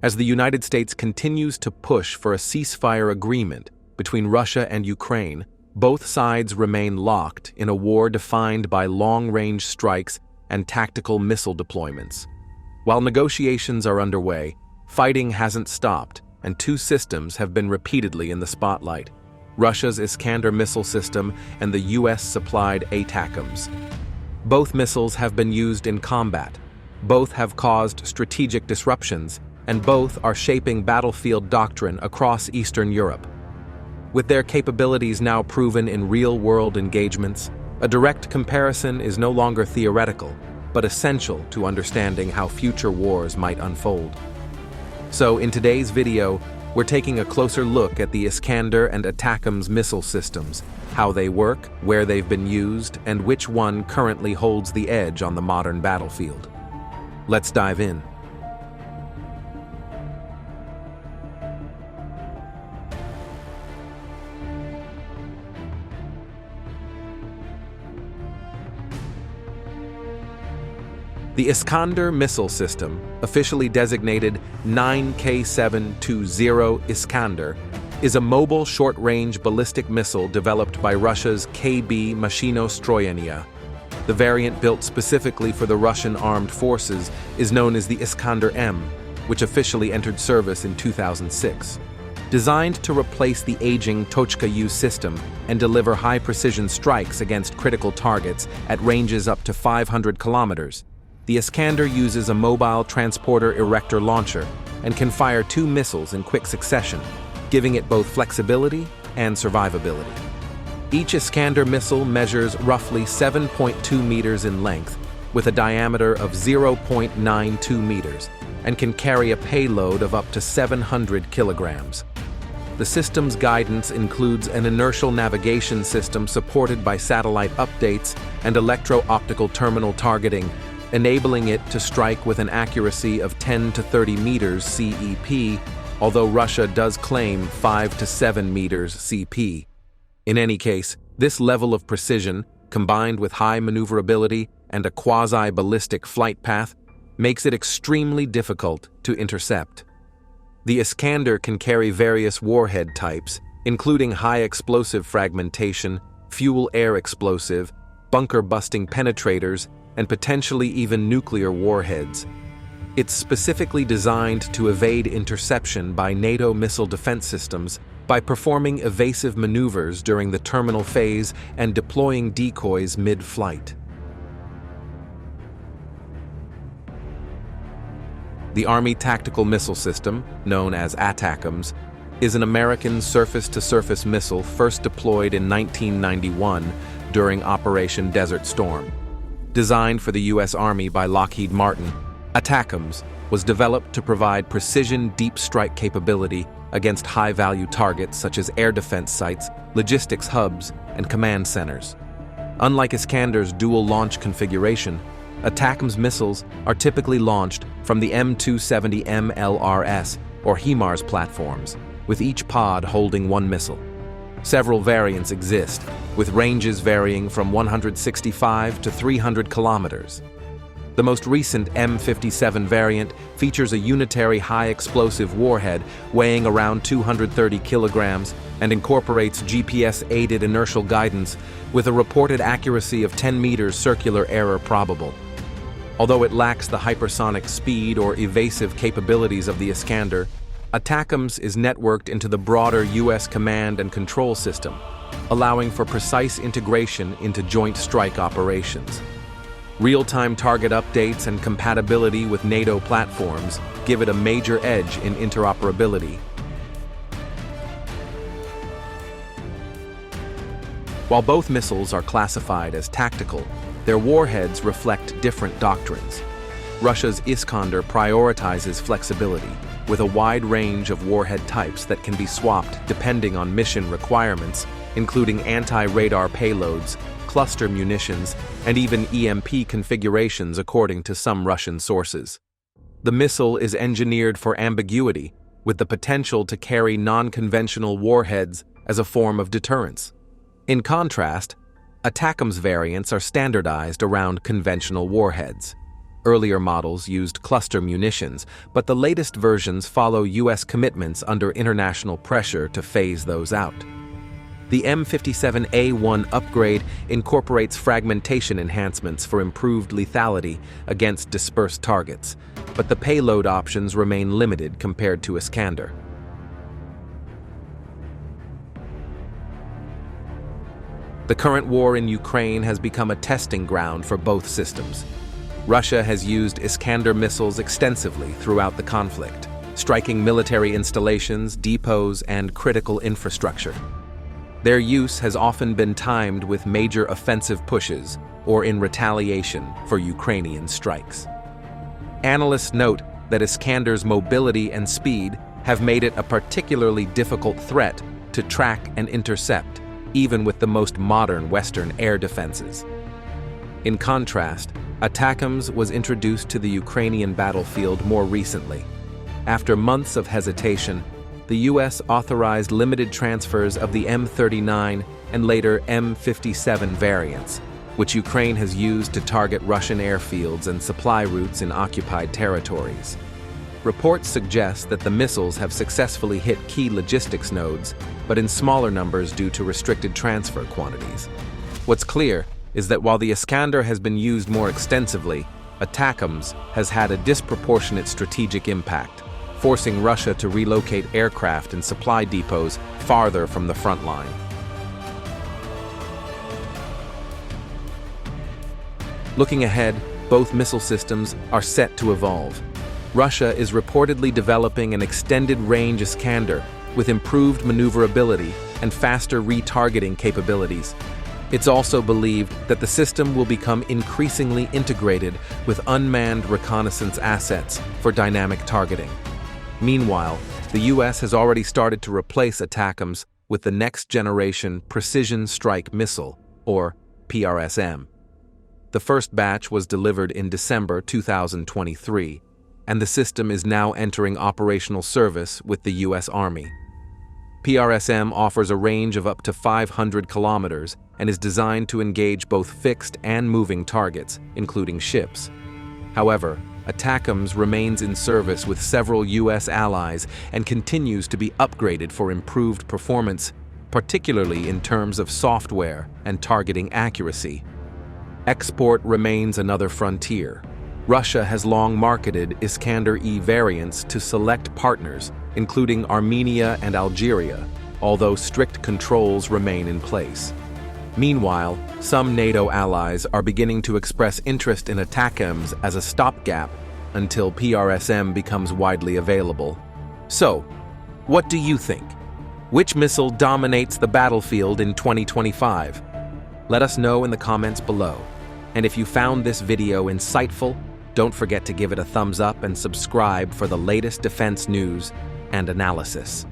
As the United States continues to push for a ceasefire agreement between Russia and Ukraine, both sides remain locked in a war defined by long-range strikes and tactical missile deployments. While negotiations are underway, fighting hasn't stopped, and two systems have been repeatedly in the spotlight: Russia's Iskander missile system and the US-supplied ATACMS. Both missiles have been used in combat, both have caused strategic disruptions, and both are shaping battlefield doctrine across Eastern Europe. With their capabilities now proven in real-world engagements, a direct comparison is no longer theoretical, but essential to understanding how future wars might unfold. So, in today's video, we're taking a closer look at the Iskander and ATACMS missile systems, how they work, where they've been used, and which one currently holds the edge on the modern battlefield. Let's dive in. The Iskander missile system, officially designated 9K720 Iskander, is a mobile short-range ballistic missile developed by Russia's KB Mashinostroyenia. The variant built specifically for the Russian armed forces is known as the Iskander-M, which officially entered service in 2006. Designed to replace the aging Tochka U system and deliver high-precision strikes against critical targets at ranges up to 500 kilometers, the Iskander uses a mobile transporter erector launcher and can fire two missiles in quick succession, giving it both flexibility and survivability. Each Iskander missile measures roughly 7.2 meters in length, with a diameter of 0.92 meters, and can carry a payload of up to 700 kilograms. The system's guidance includes an inertial navigation system supported by satellite updates and electro-optical terminal targeting, enabling it to strike with an accuracy of 10 to 30 meters CEP, although Russia does claim 5 to 7 meters CP. In any case, this level of precision, combined with high maneuverability and a quasi-ballistic flight path, makes it extremely difficult to intercept. The Iskander can carry various warhead types, including high-explosive fragmentation, fuel-air explosive, bunker-busting penetrators, and potentially even nuclear warheads. It's specifically designed to evade interception by NATO missile defense systems by performing evasive maneuvers during the terminal phase and deploying decoys mid-flight. The Army Tactical Missile System, known as ATACMS, is an American surface-to-surface missile first deployed in 1991 during Operation Desert Storm. Designed for the U.S. Army by Lockheed Martin, ATACMS was developed to provide precision deep strike capability against high-value targets such as air defense sites, logistics hubs, and command centers. Unlike Iskander's dual launch configuration, ATACMS missiles are typically launched from the M270M LRS or HIMARS platforms, with each pod holding one missile. Several variants exist, with ranges varying from 165 to 300 kilometers. The most recent M57 variant features a unitary high-explosive warhead weighing around 230 kilograms and incorporates GPS-aided inertial guidance with a reported accuracy of 10 meters circular error probable. Although it lacks the hypersonic speed or evasive capabilities of the Iskander, ATACMS is networked into the broader U.S. command and control system, allowing for precise integration into joint strike operations. Real-time target updates and compatibility with NATO platforms give it a major edge in interoperability. While both missiles are classified as tactical, their warheads reflect different doctrines. Russia's Iskander prioritizes flexibility, with a wide range of warhead types that can be swapped depending on mission requirements, including anti-radar payloads, cluster munitions, and even EMP configurations according to some Russian sources. The missile is engineered for ambiguity, with the potential to carry non-conventional warheads as a form of deterrence. In contrast, ATACMS variants are standardized around conventional warheads. Earlier models used cluster munitions, but the latest versions follow U.S. commitments under international pressure to phase those out. The M57A1 upgrade incorporates fragmentation enhancements for improved lethality against dispersed targets, but the payload options remain limited compared to Iskander. The current war in Ukraine has become a testing ground for both systems. Russia has used Iskander missiles extensively throughout the conflict, striking military installations, depots, and critical infrastructure. Their use has often been timed with major offensive pushes or in retaliation for Ukrainian strikes. Analysts note that Iskander's mobility and speed have made it a particularly difficult threat to track and intercept, even with the most modern Western air defenses. In contrast, ATACMS was introduced to the Ukrainian battlefield more recently. After months of hesitation, the U.S. authorized limited transfers of the M39 and later M57 variants, which Ukraine has used to target Russian airfields and supply routes in occupied territories. Reports suggest that the missiles have successfully hit key logistics nodes, but in smaller numbers due to restricted transfer quantities. What's clear is that while the Iskander has been used more extensively, ATACMS has had a disproportionate strategic impact, forcing Russia to relocate aircraft and supply depots farther from the front line. Looking ahead, both missile systems are set to evolve. Russia is reportedly developing an extended-range Iskander with improved maneuverability and faster retargeting capabilities. It's also believed that the system will become increasingly integrated with unmanned reconnaissance assets for dynamic targeting. Meanwhile, the U.S. has already started to replace ATACMS with the next-generation Precision Strike Missile, or PRSM. The first batch was delivered in December 2023, and the system is now entering operational service with the U.S. Army. PRSM offers a range of up to 500 kilometers and is designed to engage both fixed and moving targets, including ships. However, ATACMS remains in service with several U.S. allies and continues to be upgraded for improved performance, particularly in terms of software and targeting accuracy. Export remains another frontier. Russia has long marketed Iskander-E variants to select partners, including Armenia and Algeria, although strict controls remain in place. Meanwhile, some NATO allies are beginning to express interest in ATACMS as a stopgap until PRSM becomes widely available. So, what do you think? Which missile dominates the battlefield in 2025? Let us know in the comments below. And if you found this video insightful, don't forget to give it a thumbs up and subscribe for the latest defense news and analysis.